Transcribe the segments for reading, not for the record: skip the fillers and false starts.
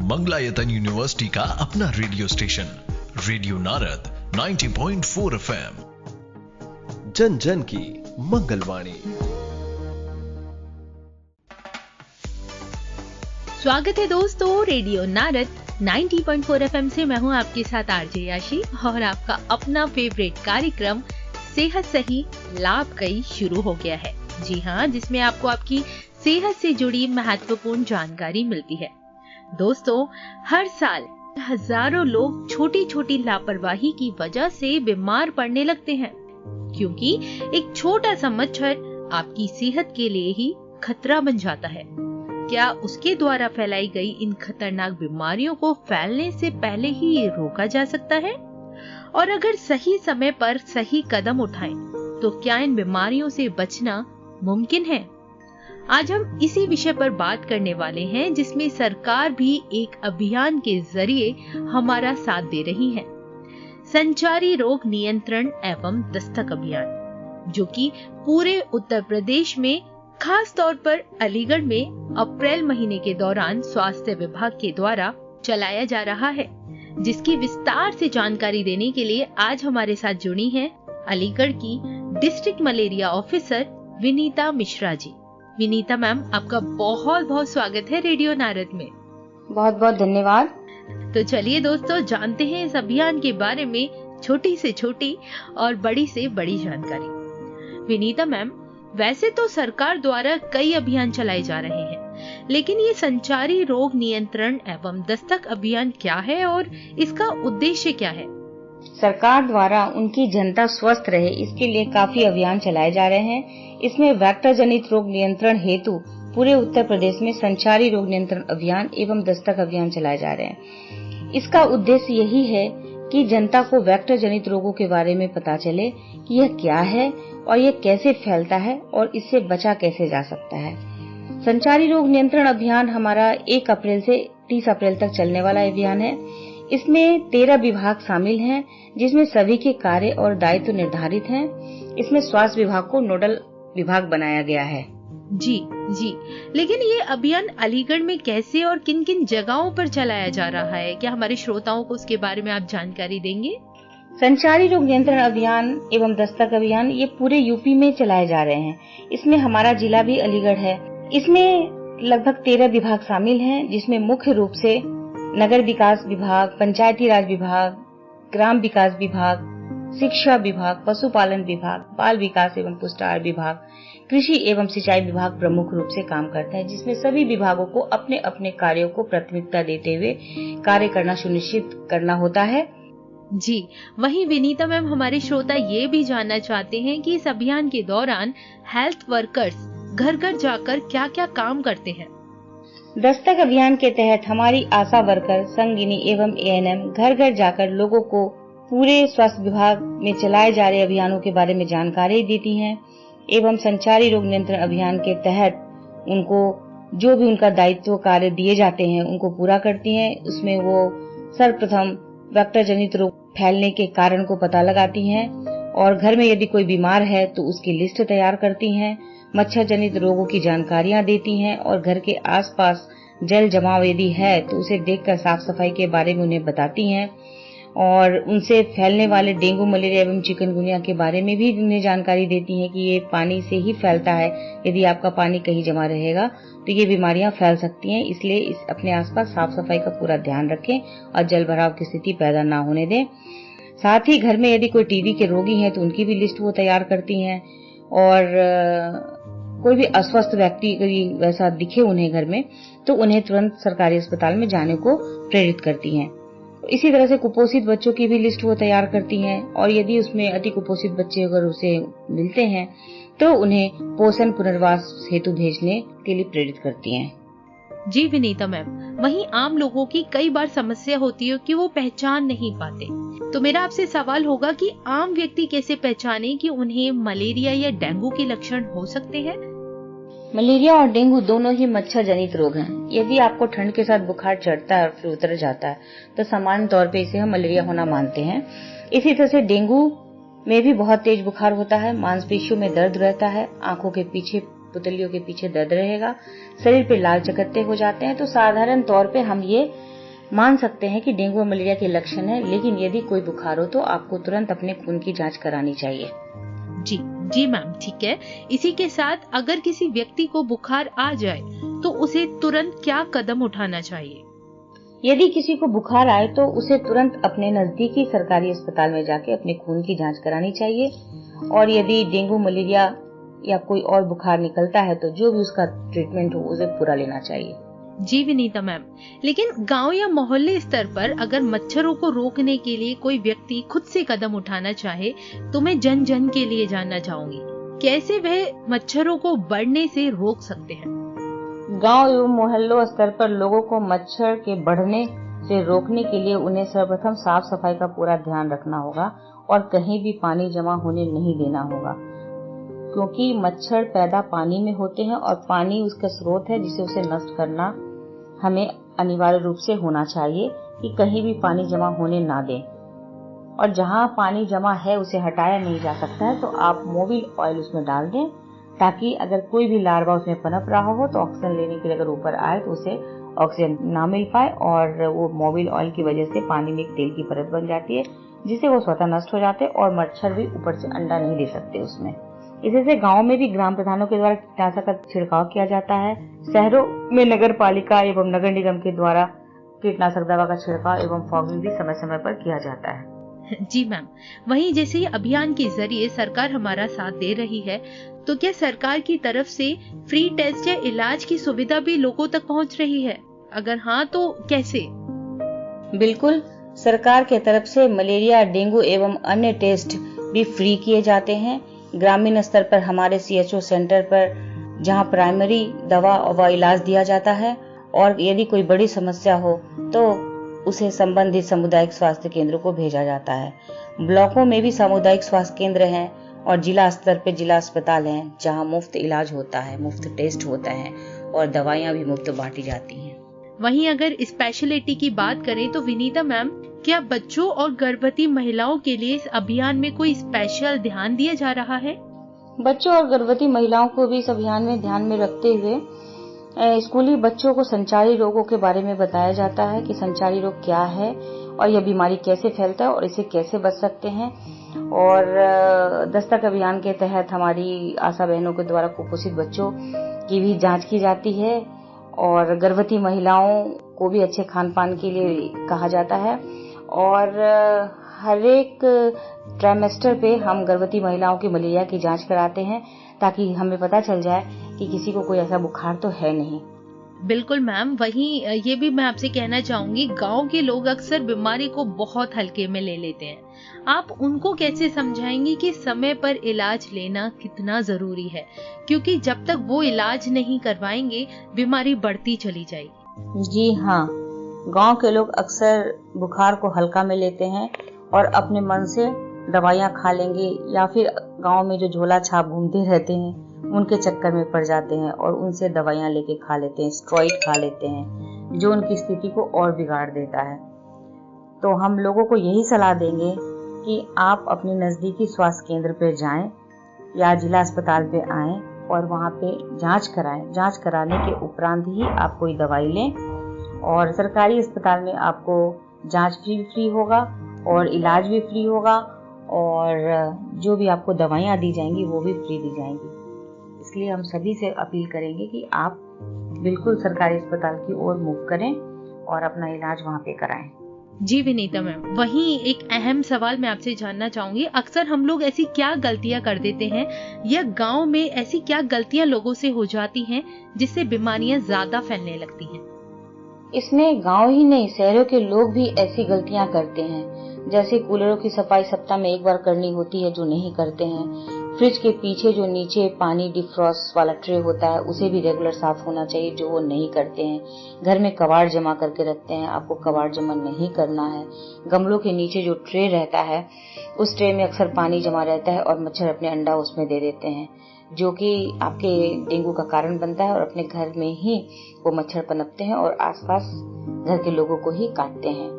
Mangalayatan university का अपना radio station radio Narad 90.4 FM, जन जन की मंगलवाणी। स्वागत है दोस्तों, रेडियो नारद 90.4 FM से मैं हूं आपके साथ आरजे याशी और आपका अपना फेवरेट कार्यक्रम सेहत सही लाभ कई शुरू हो गया है। जी हाँ, जिसमें आपको आपकी सेहत से जुड़ी महत्वपूर्ण जानकारी मिलती है। दोस्तों, हर साल हजारों लोग छोटी छोटी लापरवाही की वजह से बीमार पड़ने लगते हैं, क्योंकि एक छोटा सा मच्छर आपकी सेहत के लिए ही खतरा बन जाता है। क्या उसके द्वारा फैलाई गई इन खतरनाक बीमारियों को फैलने से पहले ही रोका जा सकता है? और अगर सही समय पर सही कदम उठाएं, तो क्या इन बीमारियों से बचना मुमकिन है? आज हम इसी विषय पर बात करने वाले हैं, जिसमें सरकार भी एक अभियान के जरिए हमारा साथ दे रही है। संचारी रोग नियंत्रण एवं दस्तक अभियान, जो कि पूरे उत्तर प्रदेश में, खास तौर पर अलीगढ़ में अप्रैल महीने के दौरान स्वास्थ्य विभाग के द्वारा चलाया जा रहा है, जिसकी विस्तार से जानकारी देने के लिए आज हमारे साथ जुड़ी हैं अलीगढ़ की district malaria officer Vinita Mishra ji. Vinita ma'am, आपका बहुत बहुत स्वागत है रेडियो नारद में। बहुत बहुत धन्यवाद। तो चलिए दोस्तों, जानते हैं इस अभियान के बारे में छोटी से छोटी और बड़ी से बड़ी जानकारी। विनीता मैम, वैसे तो सरकार द्वारा कई अभियान चलाए जा रहे हैं, लेकिन ये संचारी रोग नियंत्रण एवं दस्तक अभियान क्या है और इसका उद्देश्य क्या है? सरकार द्वारा उनकी जनता स्वस्थ रहे, इसके लिए काफी अभियान चलाए जा रहे हैं। इसमें वेक्टर जनित रोग नियंत्रण हेतु पूरे उत्तर प्रदेश में संचारी रोग नियंत्रण अभियान एवं दस्तक अभियान चलाए जा रहे हैं। इसका उद्देश्य यही है कि जनता को वेक्टर जनित रोगों के बारे में पता चले कि यह क्या है और यह कैसे फैलता है और इससे बचा कैसे जा सकता है। संचारी रोग नियंत्रण अभियान हमारा 1 अप्रैल से 30 अप्रैल तक चलने वाला अभियान है। इसमें 13 विभाग शामिल हैं, जिसमें सभी के कार्य और दायित्व निर्धारित हैं। इसमें स्वास्थ्य विभाग को नोडल विभाग बनाया गया है। जी, लेकिन ये अभियान अलीगढ़ में कैसे और किन किन जगहों पर चलाया जा रहा है? क्या हमारे श्रोताओं को उसके बारे में आप जानकारी देंगे? संचारी रोग नियंत्रण अभियान एवं दस्तक अभियान ये पूरे यूपी में चलाए जा रहे हैं। इसमें हमारा जिला भी अलीगढ़ है। इसमें लगभग 13 विभाग शामिल हैं, जिसमें मुख्य रूप से नगर विकास विभाग, पंचायती राज विभाग, ग्राम विकास विभाग, शिक्षा विभाग, पशुपालन विभाग, बाल विकास एवं पुष्टाहार विभाग, कृषि एवं सिंचाई विभाग प्रमुख रूप से काम करता है, जिसमें सभी विभागों को अपने अपने कार्यों को प्राथमिकता देते हुए कार्य करना सुनिश्चित करना होता है। जी, वहीं विनीता मैम, हमारे श्रोता ये भी जानना चाहते हैं कि इस अभियान के दौरान हेल्थ वर्कर्स घर घर जाकर क्या क्या काम करते हैं? दस्तक अभियान के तहत हमारी आशा वर्कर, संगिनी एवं ANM घर घर जाकर लोगों को पूरे स्वास्थ्य विभाग में चलाए जा रहे अभियानों के बारे में जानकारी देती हैं एवं संचारी रोग नियंत्रण अभियान के तहत उनको जो भी उनका दायित्व कार्य दिए जाते हैं उनको पूरा करती हैं। उसमें वो सर्वप्रथम वेक्टर जनित रोग फैलने के कारण को पता लगाती हैं और घर में यदि कोई बीमार है तो उसकी लिस्ट तैयार करती हैं, मच्छर जनित रोगों की जानकारियां देती हैं और घर के आसपास जल जमाव यदि है तो उसे देखकर साफ सफाई के बारे में उन्हें बताती हैं और उनसे फैलने वाले डेंगू, मलेरिया एवं चिकनगुनिया के बारे में भी उन्हें जानकारी देती हैं कि ये पानी से ही फैलता है। यदि आपका पानी कहीं जमा रहेगा तो ये बीमारियां फैल सकती हैं, इसलिए अपने आसपास साफ सफाई का पूरा ध्यान रखें और जल भराव की स्थिति पैदा ना होने दें। साथ ही घर में यदि कोई टीबी के रोगी हैं तो उनकी भी लिस्ट वो तैयार करती हैं और कोई भी अस्वस्थ व्यक्ति वैसा दिखे उन्हें घर में तो उन्हें तुरंत सरकारी अस्पताल में जाने को प्रेरित करती हैं। इसी तरह से कुपोषित बच्चों की भी लिस्ट वो तैयार करती हैं और यदि उसमें अति कुपोषित बच्चे अगर उसे मिलते हैं तो उन्हें पोषण पुनर्वास हेतु भेजने के लिए प्रेरित करती हैं। जी विनीता मैम, वहीं आम लोगों की कई बार समस्या होती है कि वो पहचान नहीं पाते, तो मेरा आपसे सवाल होगा कि आम व्यक्ति कैसे पहचाने कि उन्हें मलेरिया या डेंगू के लक्षण हो सकते हैं? मलेरिया और डेंगू दोनों ही मच्छर जनित रोग हैं। यदि आपको ठंड के साथ बुखार चढ़ता है और फिर उतर जाता है तो सामान्य तौर पे इसे हम मलेरिया होना मानते हैं। इसी तरह से डेंगू में भी बहुत तेज बुखार होता है, मांसपेशियों में दर्द रहता है, आंखों के पीछे, पुतलियों के पीछे दर्द रहेगा, शरीर पे लाल चकत्ते हो जाते हैं। तो साधारण तौर पे हम ये मान सकते हैं कि डेंगू और मलेरिया के लक्षण है, लेकिन यदि कोई बुखार हो तो आपको तुरंत अपने खून की जांच करानी चाहिए। जी मैम, ठीक है। इसी के साथ अगर किसी व्यक्ति को बुखार आ जाए तो उसे तुरंत क्या कदम उठाना चाहिए? यदि किसी को बुखार आए तो उसे तुरंत अपने नजदीकी सरकारी अस्पताल में जाके अपने खून की जांच करानी चाहिए। और यदि डेंगू, मलेरिया या कोई और बुखार निकलता है तो जो भी उसका ट्रीटमेंट हो उसे पूरा लेना चाहिए। जी विनीता मैम, लेकिन गांव या मोहल्ले स्तर पर अगर मच्छरों को रोकने के लिए कोई व्यक्ति खुद से कदम उठाना चाहे तो मैं जन जन के लिए जानना चाहूंगी, कैसे वह मच्छरों को बढ़ने से रोक सकते हैं? गांव एवं मोहल्लों स्तर पर लोगों को मच्छर के बढ़ने से रोकने के लिए उन्हें सर्वप्रथम साफ सफाई का पूरा ध्यान रखना होगा और कहीं भी पानी जमा होने नहीं देना होगा, क्योंकि मच्छर पैदा पानी में होते हैं और पानी उसका स्रोत है जिसे उसे नष्ट करना हमें अनिवार्य रूप से होना चाहिए कि कहीं भी पानी जमा होने ना दें। और जहां पानी जमा है उसे हटाया नहीं जा सकता है तो आप मोबिल ऑयल उसमें डाल दें, ताकि अगर कोई भी लार्वा उसमें पनप रहा हो तो ऑक्सीजन लेने के लिए अगर ऊपर आए तो उसे ऑक्सीजन ना मिल पाए, और वो मोबिल ऑयल की वजह से पानी में एक तेल की परत बन जाती है जिससे वो स्वतः नष्ट हो जाते हैं और मच्छर भी ऊपर से अंडा नहीं दे सकते उसमें। इसी से गांव में भी ग्राम प्रधानों के द्वारा कीटनाशक का छिड़काव किया जाता है। शहरों में नगर पालिका एवं नगर निगम के द्वारा कीटनाशक दवा का छिड़काव एवं फॉगिंग भी समय समय पर किया जाता है। जी मैम, वहीं जैसे अभियान के जरिए सरकार हमारा साथ दे रही है, तो क्या सरकार की तरफ से फ्री टेस्ट या इलाज की सुविधा भी लोगों तक पहुंच रही है? अगर हाँ तो कैसे? बिल्कुल, सरकार के तरफ से मलेरिया, डेंगू एवं अन्य टेस्ट भी फ्री किए जाते हैं। ग्रामीण स्तर पर हमारे CHO सेंटर पर जहां प्राइमरी दवा व इलाज दिया जाता है, और यदि कोई बड़ी समस्या हो तो उसे संबंधित सामुदायिक स्वास्थ्य केंद्र को भेजा जाता है। ब्लॉकों में भी सामुदायिक स्वास्थ्य केंद्र हैं और जिला स्तर पे जिला अस्पताल हैं जहां मुफ्त इलाज होता है, मुफ्त टेस्ट होता है और दवाइयां भी मुफ्त बांटी जाती हैं। वहीं अगर स्पेशलिटी की बात करें तो विनीता मैम, क्या बच्चों और गर्भवती महिलाओं के लिए इस अभियान में कोई स्पेशल ध्यान दिया जा रहा है? बच्चों और गर्भवती महिलाओं को भी इस अभियान में ध्यान में रखते हुए स्कूली बच्चों को संचारी रोगों के बारे में बताया जाता है कि संचारी रोग क्या है और यह बीमारी कैसे फैलता है और इसे कैसे बच सकते हैं। और दस्तक अभियान के तहत हमारी आशा बहनों के द्वारा कुपोषित बच्चों की भी जांच की जाती है और गर्भवती महिलाओं को भी अच्छे खान पान के लिए कहा जाता है। और हर एक ट्राइमेस्टर पे हम गर्भवती महिलाओं की मलेरिया की जांच कराते हैं ताकि हमें पता चल जाए कि किसी को कोई ऐसा बुखार तो है नहीं। बिल्कुल मैम, वहीं ये भी मैं आपसे कहना चाहूंगी, गांव के लोग अक्सर बीमारी को बहुत हल्के में ले लेते हैं। आप उनको कैसे समझाएंगी कि समय पर इलाज लेना कितना जरूरी है, क्योंकि जब तक वो इलाज नहीं करवाएंगे बीमारी बढ़ती चली जाएगी। जी हाँ, गांव के लोग अक्सर बुखार को हल्का में लेते हैं और अपने मन से दवाइयाँ खा लेंगे या फिर गांव में जो झोला छाप घूमते रहते हैं उनके चक्कर में पड़ जाते हैं और उनसे दवाइयाँ लेके खा लेते हैं, स्टेरॉइड खा लेते हैं, जो उनकी स्थिति को और बिगाड़ देता है। तो हम लोगों को यही सलाह देंगे कि आप अपने नज़दीकी स्वास्थ्य केंद्र पे जाएं या जिला अस्पताल पे आएं और वहाँ पे जांच कराएं। जांच कराने के उपरांत ही आप कोई दवाई लें, और सरकारी अस्पताल में आपको जांच फ्री होगा और इलाज भी फ्री होगा और जो भी आपको दवाइयाँ दी जाएंगी वो भी फ्री दी जाएंगी। इसलिए हम सभी से अपील करेंगे कि आप बिल्कुल सरकारी अस्पताल की ओर मूव करें और अपना इलाज वहाँ पे कराएं। जी विनीता मैम, वहीं एक अहम सवाल मैं आपसे जानना चाहूंगी, अक्सर हम लोग ऐसी क्या गलतियां कर देते हैं या गांव में ऐसी क्या गलतियां लोगों से हो जाती हैं जिससे बीमारियां ज्यादा फैलने लगती हैं? इसमें गांव ही नहीं, शहरों के लोग भी ऐसी गलतियां करते हैं। जैसे कूलरों की सफाई सप्ताह में एक बार करनी होती है जो नहीं करते हैं। फ्रिज के पीछे जो नीचे पानी डिफ्रॉस्ट वाला ट्रे होता है उसे भी रेगुलर साफ होना चाहिए, जो वो नहीं करते हैं। घर में कबाड़ जमा करके रखते हैं, आपको कबाड़ जमा नहीं करना है। गमलों के नीचे जो ट्रे रहता है उस ट्रे में अक्सर पानी जमा रहता है और मच्छर अपने अंडा उसमें दे देते हैं, जो कि आपके डेंगू का कारण बनता है और अपने घर में ही वो मच्छर पनपते हैं और आसपास घर के लोगों को ही काटते हैं।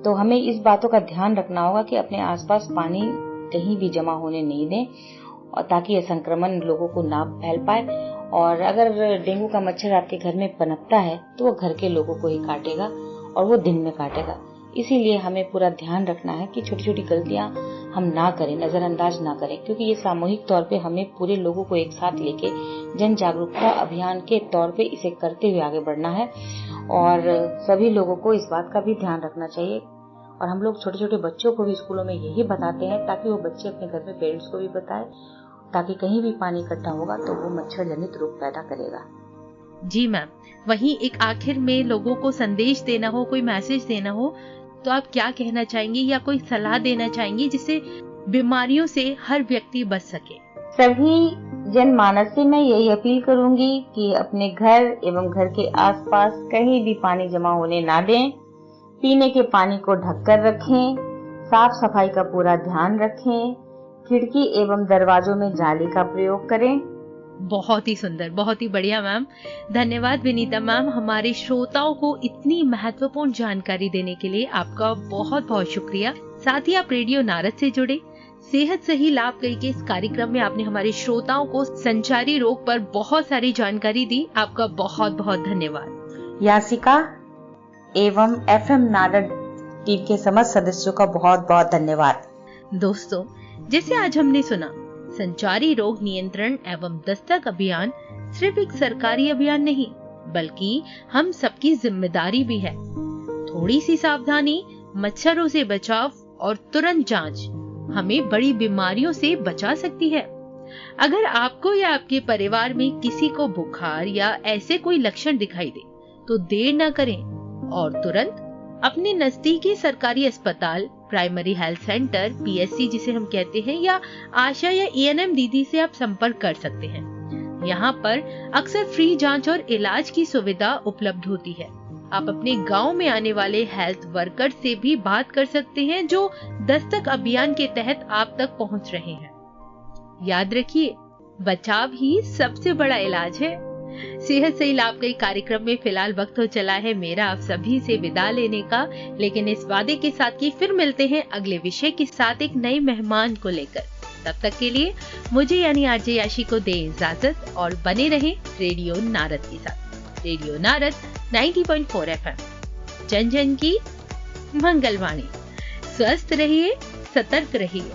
तो हमें इस बातों का ध्यान रखना होगा कि अपने आसपास पानी कहीं भी जमा होने नहीं दें, और ताकि यह संक्रमण लोगों को ना फैल पाए। और अगर डेंगू का मच्छर आपके घर में पनपता है तो वो घर के लोगों को ही काटेगा और वो दिन में काटेगा। इसीलिए हमें पूरा ध्यान रखना है कि छोटी छोटी गलतियां हम ना करें, नजरअंदाज ना करें, क्योंकि ये सामूहिक तौर पे हमें पूरे लोगों को एक साथ लेके जन जागरूकता अभियान के तौर पे इसे करते हुए आगे बढ़ना है। और सभी लोगों को इस बात का भी ध्यान रखना चाहिए। और हम लोग छोटे छोटे बच्चों को भी स्कूलों में यही बताते हैं, ताकि वो बच्चे अपने घर में पेरेंट्स को भी बताएं, ताकि कहीं भी पानी इकट्ठा होगा तो वो मच्छर जनित रोग पैदा करेगा। जी मैम, वहीं एक आखिर में लोगों को संदेश देना हो, कोई मैसेज देना हो, तो आप क्या कहना चाहेंगे या कोई सलाह देना चाहेंगे जिससे बीमारियों से हर व्यक्ति बच सके? सभी जनमानस से मैं यही अपील करूंगी कि अपने घर एवं घर के आसपास कहीं भी पानी जमा होने ना दें। पीने के पानी को ढककर रखें, साफ सफाई का पूरा ध्यान रखें, खिड़की एवं दरवाजों में जाली का प्रयोग करें। बहुत ही सुंदर, बहुत ही बढ़िया मैम। धन्यवाद विनीता मैम, हमारे श्रोताओं को इतनी महत्वपूर्ण जानकारी देने के लिए आपका बहुत बहुत शुक्रिया। साथ ही आप रेडियो नारद से जुड़े सेहत सही लाभ कई के इस कार्यक्रम में आपने हमारे श्रोताओं को संचारी रोग पर बहुत सारी जानकारी दी। आपका बहुत बहुत धन्यवाद। यासिका एवं FM नारद टीम के समस्त सदस्यों का बहुत बहुत धन्यवाद। दोस्तों, जैसे आज हमने सुना, संचारी रोग नियंत्रण एवं दस्तक अभियान सिर्फ एक सरकारी अभियान नहीं, बल्कि हम सबकी जिम्मेदारी भी है। थोड़ी सी सावधानी, मच्छरों से बचाव और तुरंत जांच हमें बड़ी बीमारियों से बचा सकती है। अगर आपको या आपके परिवार में किसी को बुखार या ऐसे कोई लक्षण दिखाई दे, तो देर न करें और तुरंत अपने नजदीकी सरकारी अस्पताल, प्राइमरी हेल्थ सेंटर, PSC जिसे हम कहते हैं, या आशा या ENM दीदी से आप संपर्क कर सकते हैं। यहाँ पर अक्सर फ्री जांच और इलाज की सुविधा उपलब्ध होती है। आप अपने गांव में आने वाले हेल्थ वर्कर से भी बात कर सकते हैं, जो दस्तक अभियान के तहत आप तक पहुंच रहे हैं। याद रखिए, बचाव ही सबसे बड़ा इलाज है। सेहत सही लाभ कई कार्यक्रम में फिलहाल वक्त हो चला है मेरा आप सभी से विदा लेने का, लेकिन इस वादे के साथ कि फिर मिलते हैं अगले विषय के साथ एक नए मेहमान को लेकर। तब तक के लिए मुझे यानी RJ याशी को दे इजाजत और बने रहे रेडियो नारद के साथ। रेडियो नारद 90.4 FM, जन जन की मंगलवाणी। स्वस्थ रहिए, सतर्क रहिए।